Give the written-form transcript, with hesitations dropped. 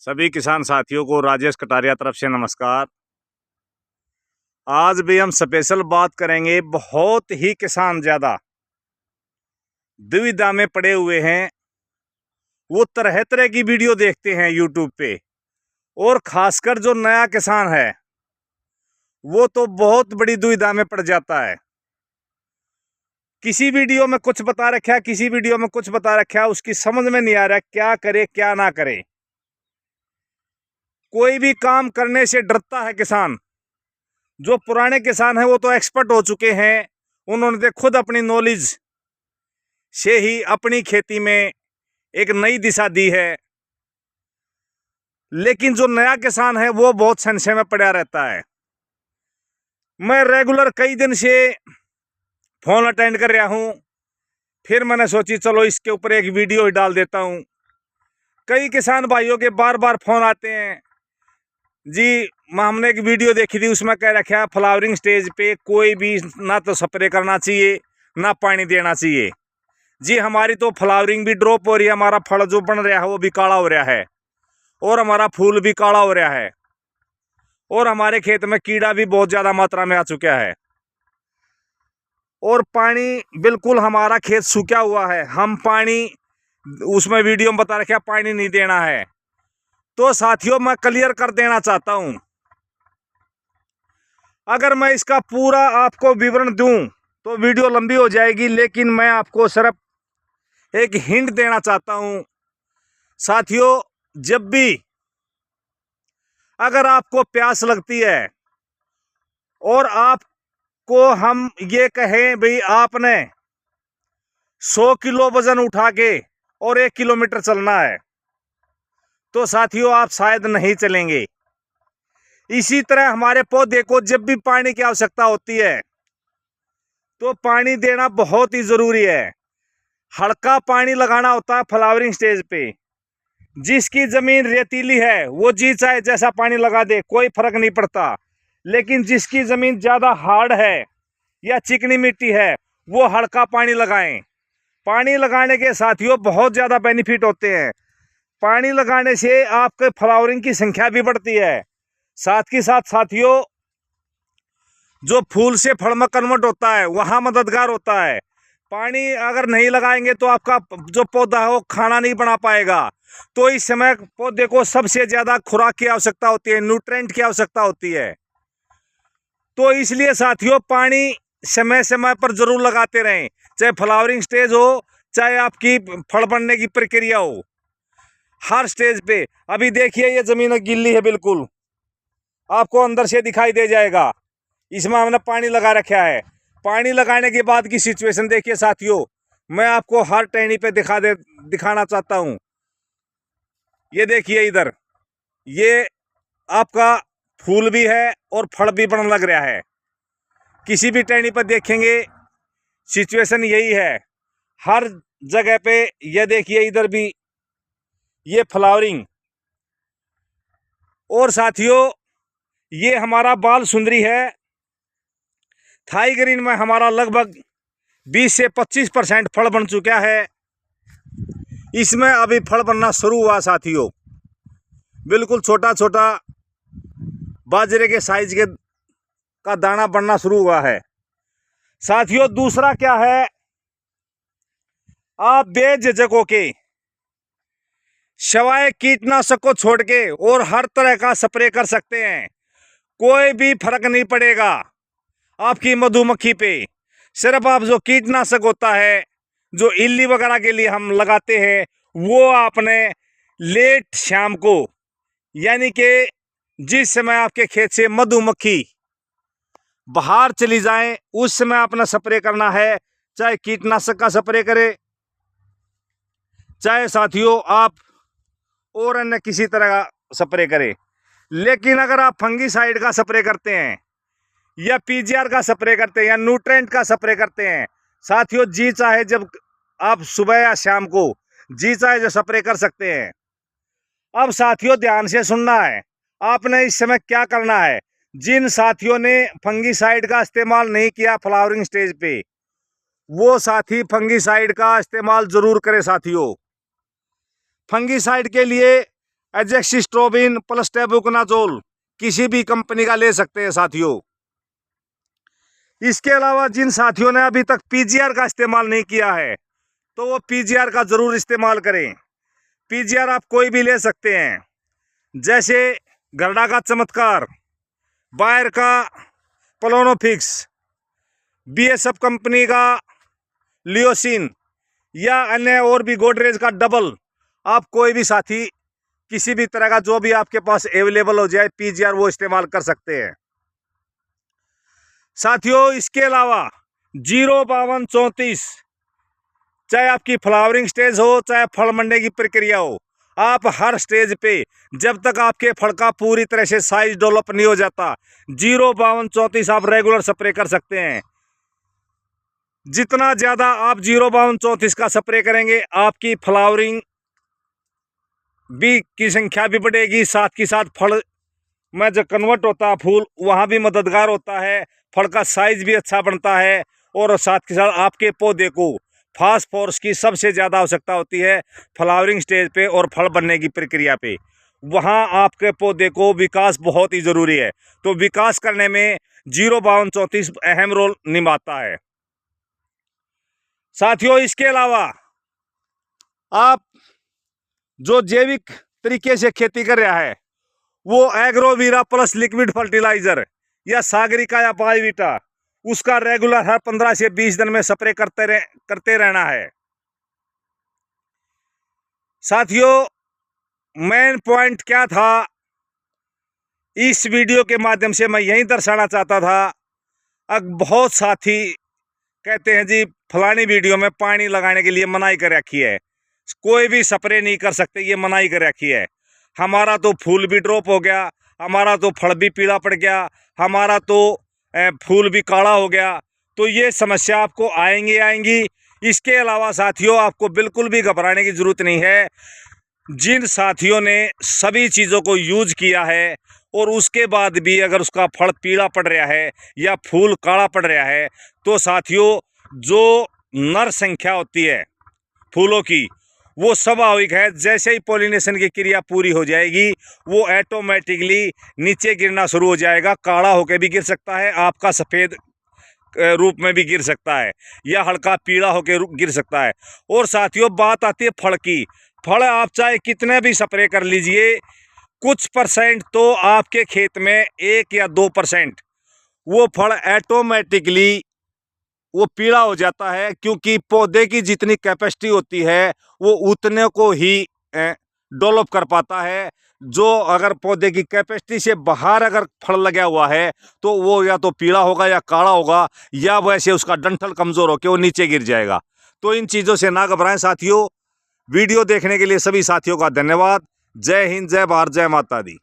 सभी किसान साथियों को राजेश कटारिया तरफ से नमस्कार। आज भी हम स्पेशल बात करेंगे। बहुत ही किसान ज़्यादा दुविधा में पड़े हुए हैं। वो तरह तरह की वीडियो देखते हैं यूट्यूब पे, और ख़ासकर जो नया किसान है वो तो बहुत बड़ी दुविधा में पड़ जाता है। किसी वीडियो में कुछ बता रखा है, किसी वीडियो में कुछ बता रखा है, उसकी समझ में नहीं आ रहा क्या करे क्या ना करे। कोई भी काम करने से डरता है किसान। जो पुराने किसान हैं वो तो एक्सपर्ट हो चुके हैं, उन्होंने तो खुद अपनी नॉलेज से ही अपनी खेती में एक नई दिशा दी है। लेकिन जो नया किसान है वो बहुत संशय में पड़ा रहता है। मैं रेगुलर कई दिन से फोन अटेंड कर रहा हूँ, फिर मैंने सोची चलो इसके ऊपर एक वीडियो ही डाल देता हूँ। कई किसान भाइयों के बार बार फोन आते हैं, जी हमने एक वीडियो देखी थी, उसमें कह रखा है फ्लावरिंग स्टेज पे कोई भी ना तो स्प्रे करना चाहिए ना पानी देना चाहिए। जी हमारी तो फ्लावरिंग भी ड्रॉप हो रही है, हमारा फल जो बन रहा है वो भी काला हो रहा है, और हमारा फूल भी काला हो रहा है, और हमारे खेत में कीड़ा भी बहुत ज़्यादा मात्रा में आ चुका है, और पानी बिल्कुल हमारा खेत सूखा हुआ है। हम पानी, उसमें वीडियो में बता रखा पानी नहीं देना है। तो साथियों मैं क्लियर कर देना चाहता हूं, अगर मैं इसका पूरा आपको विवरण दूं तो वीडियो लंबी हो जाएगी, लेकिन मैं आपको सिर्फ एक हिंट देना चाहता हूं। साथियों, जब भी अगर आपको प्यास लगती है और आपको हम ये कहें भाई आपने 100 किलो वजन उठा के और 1 किलोमीटर चलना है, तो साथियों आप शायद नहीं चलेंगे। इसी तरह हमारे पौधे को जब भी पानी की आवश्यकता होती है तो पानी देना बहुत ही जरूरी है। हल्का पानी लगाना होता है फ्लावरिंग स्टेज पे। जिसकी जमीन रेतीली है वो जी चाहे जैसा पानी लगा दे, कोई फर्क नहीं पड़ता। लेकिन जिसकी जमीन ज्यादा हार्ड है या चिकनी मिट्टी है वो हल्का पानी लगाएं। पानी लगाने के साथियों बहुत ज्यादा बेनिफिट होते हैं। पानी लगाने से आपके फ्लावरिंग की संख्या भी बढ़ती है। साथ ही साथ साथियों, जो फूल से फल में कन्वर्ट होता है वहाँ मददगार होता है। पानी अगर नहीं लगाएंगे तो आपका जो पौधा है वो खाना नहीं बना पाएगा। तो इस समय पौधे को सबसे ज़्यादा खुराक की आवश्यकता होती है, न्यूट्रेंट की आवश्यकता होती है। तो इसलिए साथियों पानी समय समय पर जरूर लगाते रहें, चाहे फ्लावरिंग स्टेज हो चाहे आपकी फल बनने की प्रक्रिया हो। हर स्टेज पे अभी देखिए ये ज़मीन गिल्ली है बिल्कुल, आपको अंदर से दिखाई दे जाएगा। इसमें हमने पानी लगा रखा है। पानी लगाने के बाद की सिचुएशन देखिए साथियों, मैं आपको हर टहनी पे दिखाना चाहता हूं। ये देखिए इधर, ये आपका फूल भी है और फल भी बनने लग रहा है। किसी भी टहनी पर देखेंगे सिचुएशन यही है, हर जगह पे। ये देखिए इधर भी ये फ्लावरिंग। और साथियों ये हमारा बाल सुंदरी है। थाई ग्रीन में हमारा लगभग 20 से 25% फल बन चुका है। इसमें अभी फल बनना शुरू हुआ साथियों, बिल्कुल छोटा छोटा बाजरे के साइज के का दाना बनना शुरू हुआ है। साथियों दूसरा क्या है, आप बेझिझक होके सिवाय कीटनाशक को छोड़ के और हर तरह का स्प्रे कर सकते हैं। कोई भी फर्क नहीं पड़ेगा आपकी मधुमक्खी पे। सिर्फ आप जो कीटनाशक होता है जो इल्ली वगैरह के लिए हम लगाते हैं वो आपने लेट शाम को, यानी कि जिस समय आपके खेत से मधुमक्खी बाहर चली जाए उस समय आपने स्प्रे करना है। चाहे कीटनाशक का स्प्रे करे, चाहे साथियों आप और अन्य किसी तरह का स्प्रे करें। लेकिन अगर आप फंगीसाइड का स्प्रे करते हैं या पीजीआर का स्प्रे करते हैं या न्यूट्रेंट का स्प्रे करते हैं, साथियों जी चाहे जब आप सुबह या शाम को जी चाहे जो स्प्रे कर सकते हैं। अब साथियों ध्यान से सुनना है, आपने इस समय क्या करना है। जिन साथियों ने फंगीसाइड का इस्तेमाल नहीं किया फ्लावरिंग स्टेज पे, वो साथी फंगीसाइड का इस्तेमाल जरूर करें। साथियों फंगीसाइड के लिए एजेक्सिस्ट्रोबिन प्लस टेबुकनाजोल किसी भी कंपनी का ले सकते हैं साथियों। इसके अलावा जिन साथियों ने अभी तक पीजीआर का इस्तेमाल नहीं किया है तो वो पीजीआर का ज़रूर इस्तेमाल करें। पीजीआर आप कोई भी ले सकते हैं, जैसे गरडा का चमत्कार, बायर का प्लोनोफिक्स, बीएसएफ कंपनी का लियोसिन या अन्य और भी गोदरेज का डबल। आप कोई भी साथी किसी भी तरह का जो भी आपके पास अवेलेबल हो जाए पीजीआर वो इस्तेमाल कर सकते हैं साथियों। इसके अलावा 05234 चाहे आपकी फ्लावरिंग स्टेज हो चाहे फल मंडने की प्रक्रिया हो, आप हर स्टेज पे जब तक आपके फल का पूरी तरह से साइज डेवलप नहीं हो जाता 05234 आप रेगुलर स्प्रे कर सकते हैं। जितना ज़्यादा आप 05234 का स्प्रे करेंगे आपकी फ्लावरिंग भी की संख्या भी बढ़ेगी, साथ के साथ फल में जो कन्वर्ट होता है फूल वहाँ भी मददगार होता है, फल का साइज भी अच्छा बनता है। और साथ के साथ आपके पौधे को फास्फोरस की सबसे ज़्यादा आवश्यकता होती है फ्लावरिंग स्टेज पे और फल बनने की प्रक्रिया पे, वहाँ आपके पौधे को विकास बहुत ही ज़रूरी है। तो विकास करने में 05234 अहम रोल निभाता है साथियों। इसके अलावा आप जो जैविक तरीके से खेती कर रहा है वो एग्रोवीरा प्लस लिक्विड फर्टिलाइजर या सागरिका या बायोवीटा उसका रेगुलर हर 15 से 20 दिन में स्प्रे करते रहना है साथियों। मेन पॉइंट क्या था इस वीडियो के माध्यम से मैं यही दर्शाना चाहता था। अब बहुत साथी कहते हैं जी फलानी वीडियो में पानी लगाने के लिए मनाही कर रखी है, कोई भी स्प्रे नहीं कर सकते, ये मनाही कर रखी है। हमारा तो फूल भी ड्रॉप हो गया, हमारा तो फल भी पीला पड़ गया, हमारा तो फूल भी काला हो गया, तो ये समस्या आपको आएंगी। इसके अलावा साथियों आपको बिल्कुल भी घबराने की ज़रूरत नहीं है। जिन साथियों ने सभी चीज़ों को यूज किया है और उसके बाद भी अगर उसका फल पीला पड़ रहा है या फूल काला पड़ रहा है तो साथियों जो नर संख्या होती है फूलों की वो स्वाभाविक है, जैसे ही पॉलिनेशन की क्रिया पूरी हो जाएगी वो ऑटोमेटिकली नीचे गिरना शुरू हो जाएगा। काला होकर भी गिर सकता है, आपका सफ़ेद रूप में भी गिर सकता है या हल्का पीला होकर गिर सकता है। और साथियों बात आती है फल की, फल आप चाहे कितने भी स्प्रे कर लीजिए कुछ परसेंट तो आपके खेत में 1 या 2% वो फल ऑटोमेटिकली वो पीला हो जाता है, क्योंकि पौधे की जितनी कैपेसिटी होती है वो उतने को ही डेवलप कर पाता है। जो अगर पौधे की कैपेसिटी से बाहर अगर फल लगा हुआ है तो वो या तो पीला होगा या काला होगा या वैसे उसका डंठल कमज़ोर होकर वो नीचे गिर जाएगा। तो इन चीज़ों से ना घबराएं साथियों। वीडियो देखने के लिए सभी साथियों का धन्यवाद। जय हिंद, जय भारत, जय माता दी।